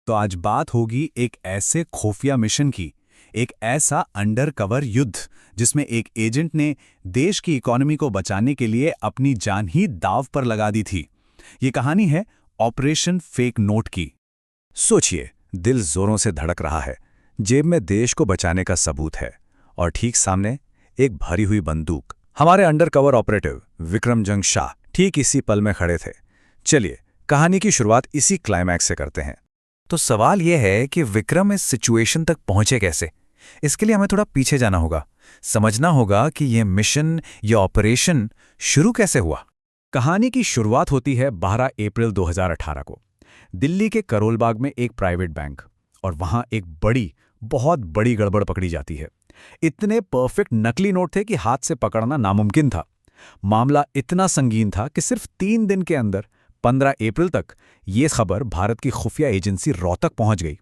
तो आज बात होगी एक ऐसे खुफिया मिशन की, एक ऐसा अंडर कवर युद्ध जिसमें एक एजेंट ने देश की इकोनॉमी को बचाने के लिए अपनी जान ही दांव पर लगा दी थी। ये कहानी है ऑपरेशन फेक नोट की। सोचिए, दिल जोरों से धड़क रहा है, जेब में देश को बचाने का सबूत है और ठीक सामने एक भरी हुई बंदूक। हमारे अंडर कवर ऑपरेटिव विक्रम जंग शाह ठीक इसी पल में खड़े थे। चलिए कहानी की शुरुआत इसी क्लाइमैक्स से करते हैं। तो सवाल यह है कि विक्रम इस सिचुएशन तक पहुंचे कैसे। इसके लिए हमें थोड़ा पीछे जाना होगा, समझना होगा कि यह मिशन, यह ऑपरेशन शुरू कैसे हुआ। कहानी की शुरुआत होती है 12 अप्रैल 2018 को दिल्ली के करोल बाग में एक प्राइवेट बैंक, और वहां एक बहुत बड़ी गड़बड़ पकड़ी जाती है। इतने परफेक्ट नकली नोट थे कि हाथ से पकड़ना नामुमकिन था। मामला इतना संगीन था कि सिर्फ 3 दिन के अंदर 15 अप्रैल तक ये खबर भारत की खुफिया एजेंसी रॉ तक पहुंच गई।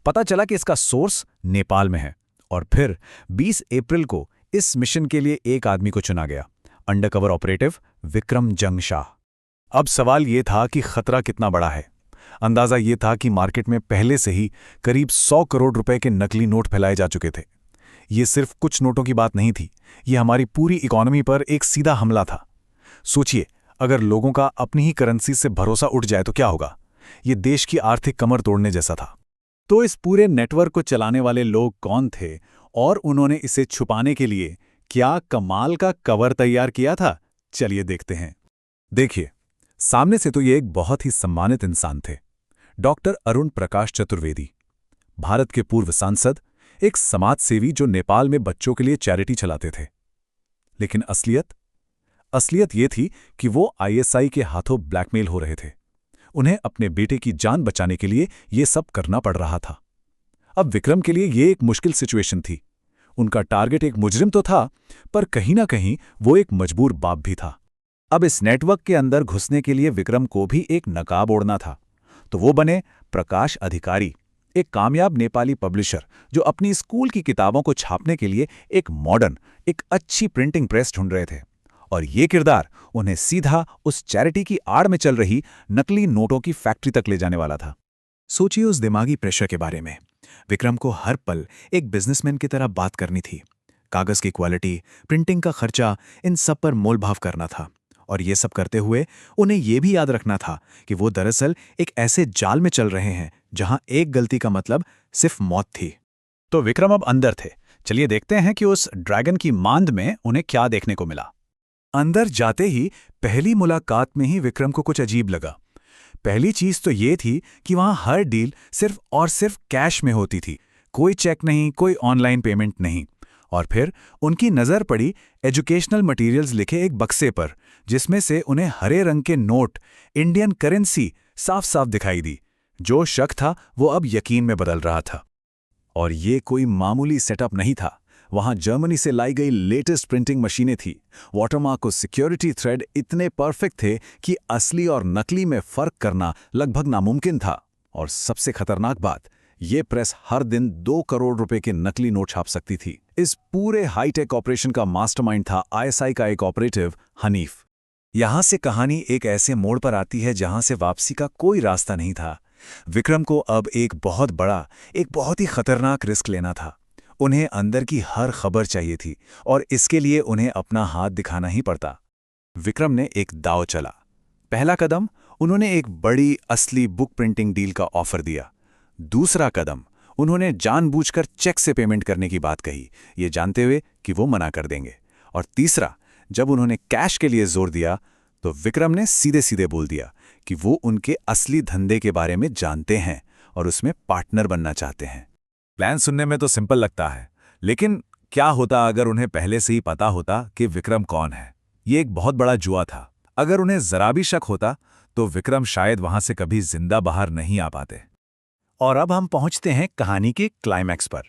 पता चला कि इसका सोर्स नेपाल में है, और फिर 20 अप्रैल को इस मिशन के लिए एक आदमी को चुना गया, अंडरकवर ऑपरेटिव विक्रम जंग शाह। अब सवाल ये था कि खतरा कितना बड़ा है। अंदाजा ये था कि मार्केट में पहले से ही करीब 100 करोड़ रुपए के नकली नोट फैलाए जा चुके थे। ये सिर्फ कुछ नोटों की बात नहीं थी, ये हमारी पूरी इकोनॉमी पर एक सीधा हमला था। सोचिए, अगर लोगों का अपनी ही करेंसी से भरोसा उठ जाए तो क्या होगा। ये देश की आर्थिक कमर तोड़ने जैसा था। तो इस पूरे नेटवर्क को चलाने वाले लोग कौन थे और उन्होंने इसे छुपाने के लिए क्या कमाल का कवर तैयार किया था, चलिए देखते हैं। देखिए, सामने से तो ये एक बहुत ही सम्मानित इंसान थे, डॉक्टर अरुण प्रकाश चतुर्वेदी, भारत के पूर्व सांसद, एक समाज सेवी जो नेपाल में बच्चों के लिए चैरिटी चलाते थे। लेकिन असलियत ये थी कि वो आईएसआई के हाथों ब्लैकमेल हो रहे थे। उन्हें अपने बेटे की जान बचाने के लिए ये सब करना पड़ रहा था। अब विक्रम के लिए ये एक मुश्किल सिचुएशन थी। उनका टारगेट एक मुजरिम तो था, पर कहीं ना कहीं वो एक मजबूर बाप भी था। अब इस नेटवर्क के अंदर घुसने के लिए विक्रम को भी एक नकाब ओढ़ना था, तो वो बने प्रकाश अधिकारी, एक कामयाब नेपाली पब्लिशर जो अपनी स्कूल की किताबों को छापने के लिए एक मॉडर्न, एक अच्छी प्रिंटिंग प्रेस ढूंढ रहे थे। और ये किरदार उन्हें सीधा उस चैरिटी की आड़ में चल रही नकली नोटों की फैक्ट्री तक ले जाने वाला था। सोचिए उस दिमागी प्रेशर के बारे में। विक्रम को हर पल एक बिजनेसमैन की तरह बात करनी थी। कागज की क्वालिटी, प्रिंटिंग का खर्चा, इन सब पर मोलभाव करना था। और ये सब करते हुए उन्हें यह भी याद रखना था कि वो दरअसल एक ऐसे जाल में चल रहे हैं जहां एक गलती का मतलब सिर्फ मौत थी। तो विक्रम अब अंदर थे। चलिए देखते हैं कि उस ड्रैगन की मांद में उन्हें क्या देखने को मिला। अंदर जाते ही पहली मुलाकात में ही विक्रम को कुछ अजीब लगा। पहली चीज तो ये थी कि वहां हर डील सिर्फ और सिर्फ कैश में होती थी, कोई चेक नहीं, कोई ऑनलाइन पेमेंट नहीं। और फिर उनकी नज़र पड़ी एजुकेशनल मटेरियल्स लिखे एक बक्से पर, जिसमें से उन्हें हरे रंग के नोट, इंडियन करेंसी साफ साफ दिखाई दी। जो शक था वो अब यकीन में बदल रहा था। और ये कोई मामूली सेटअप नहीं था। वहां जर्मनी से लाई गई लेटेस्ट प्रिंटिंग मशीनें थी। वाटरमार्क और सिक्योरिटी थ्रेड इतने परफेक्ट थे कि असली और नकली में फर्क करना लगभग नामुमकिन था। और सबसे खतरनाक बात, ये प्रेस हर दिन 2 करोड़ रुपए के नकली नोट छाप सकती थी। इस पूरे हाईटेक ऑपरेशन का मास्टरमाइंड था आईएसआई का एक ऑपरेटिव हनीफ। यहां से कहानी एक ऐसे मोड़ पर आती है जहां से वापसी का कोई रास्ता नहीं था। विक्रम को अब एक बहुत ही खतरनाक रिस्क लेना था। उन्हें अंदर की हर खबर चाहिए थी, और इसके लिए उन्हें अपना हाथ दिखाना ही पड़ता। विक्रम ने एक दांव चला। पहला कदम, उन्होंने एक बड़ी असली बुक प्रिंटिंग डील का ऑफर दिया। दूसरा कदम, उन्होंने जानबूझकर चेक से पेमेंट करने की बात कही, ये जानते हुए कि वो मना कर देंगे। और तीसरा, जब उन्होंने कैश के लिए जोर दिया तो विक्रम ने सीधे सीधे बोल दिया कि वो उनके असली धंधे के बारे में जानते हैं और उसमें पार्टनर बनना चाहते हैं। प्लान सुनने में तो सिंपल लगता है, लेकिन क्या होता अगर उन्हें पहले से ही पता होता कि विक्रम कौन है। ये एक बहुत बड़ा जुआ था। अगर उन्हें जरा भी शक होता तो विक्रम शायद वहां से कभी जिंदा बाहर नहीं आ पाते। और अब हम पहुंचते हैं कहानी के क्लाइमैक्स पर।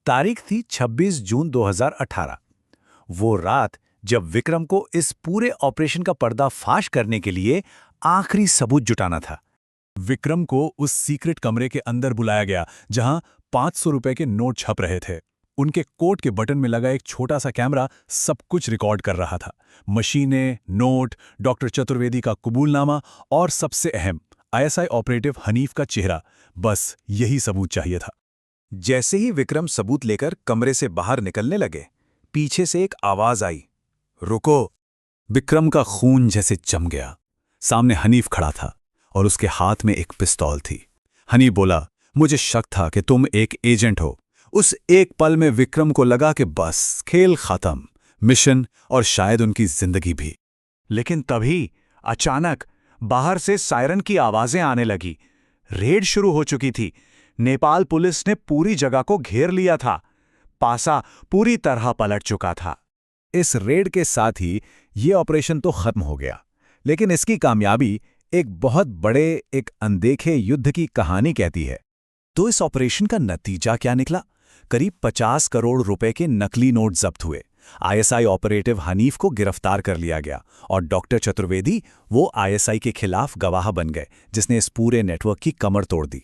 तारीख थी 26 जून 2018। वो रात जब विक्रम को इस पूरे ऑपरेशन का पर्दाफाश करने के लिए आखिरी सबूत जुटाना था। विक्रम को उस सीक्रेट कमरे के अंदर बुलाया गया जहां 500 रुपए के नोट छप रहे थे। उनके कोट के बटन में लगा एक छोटा सा कैमरा सब कुछ रिकॉर्ड कर रहा था। मशीनें, नोट, डॉक्टर चतुर्वेदी का कबूलनामा और सबसे अहम आईएसआई ऑपरेटिव हनीफ का चेहरा, बस यही सबूत चाहिए था। जैसे ही विक्रम सबूत लेकर कमरे से बाहर निकलने लगे, पीछे से एक आवाज आई, रुको। विक्रम का खून जैसे जम गया। सामने हनीफ खड़ा था और उसके हाथ में एक पिस्तौल थी। हनीफ बोला, मुझे शक था कि तुम एक एजेंट हो। उस एक पल में विक्रम को लगा कि बस खेल खत्म, मिशन और शायद उनकी जिंदगी भी। लेकिन तभी अचानक बाहर से सायरन की आवाजें आने लगी। रेड शुरू हो चुकी थी। नेपाल पुलिस ने पूरी जगह को घेर लिया था। पासा पूरी तरह पलट चुका था। इस रेड के साथ ही ये ऑपरेशन तो खत्म हो गया, लेकिन इसकी कामयाबी एक बहुत बड़े, एक अनदेखे युद्ध की कहानी कहती है। तो इस ऑपरेशन का नतीजा क्या निकला? करीब 50 करोड़ रुपए के नकली नोट जब्त हुए। आईएसआई ऑपरेटिव हनीफ को गिरफ्तार कर लिया गया और डॉक्टर चतुर्वेदी वो आईएसआई के खिलाफ गवाह बन गए, जिसने इस पूरे नेटवर्क की कमर तोड़ दी।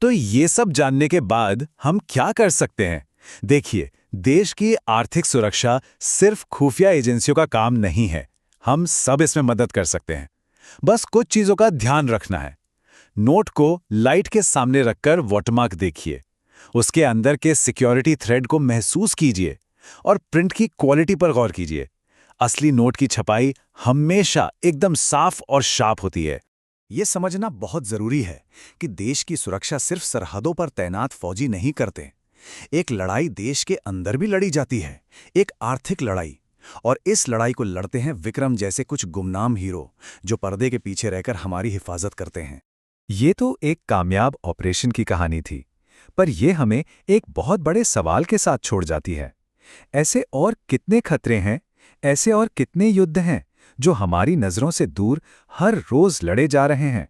तो ये सब जानने के बाद हम क्या कर सकते हैं? देखिए, देश की आर्थिक सुरक्षा सिर्फ खुफिया एजेंसियों का काम नहीं है। हम सब इसमें मदद कर सकते हैं। बस कुछ चीजों का ध्यान रखना है। नोट को लाइट के सामने रखकर वाटरमार्क देखिए, उसके अंदर के सिक्योरिटी थ्रेड को महसूस कीजिए और प्रिंट की क्वालिटी पर गौर कीजिए। असली नोट की छपाई हमेशा एकदम साफ और शार्प होती है। यह समझना बहुत जरूरी है कि देश की सुरक्षा सिर्फ सरहदों पर तैनात फौजी नहीं करते। एक लड़ाई देश के अंदर भी लड़ी जाती है, एक आर्थिक लड़ाई। और इस लड़ाई को लड़ते हैं विक्रम जैसे कुछ गुमनाम हीरो, जो पर्दे के पीछे रहकर हमारी हिफाजत करते हैं। ये तो एक कामयाब ऑपरेशन की कहानी थी, पर यह हमें एक बहुत बड़े सवाल के साथ छोड़ जाती है। ऐसे और कितने खतरे हैं, ऐसे और कितने युद्ध हैं जो हमारी नजरों से दूर हर रोज लड़े जा रहे हैं?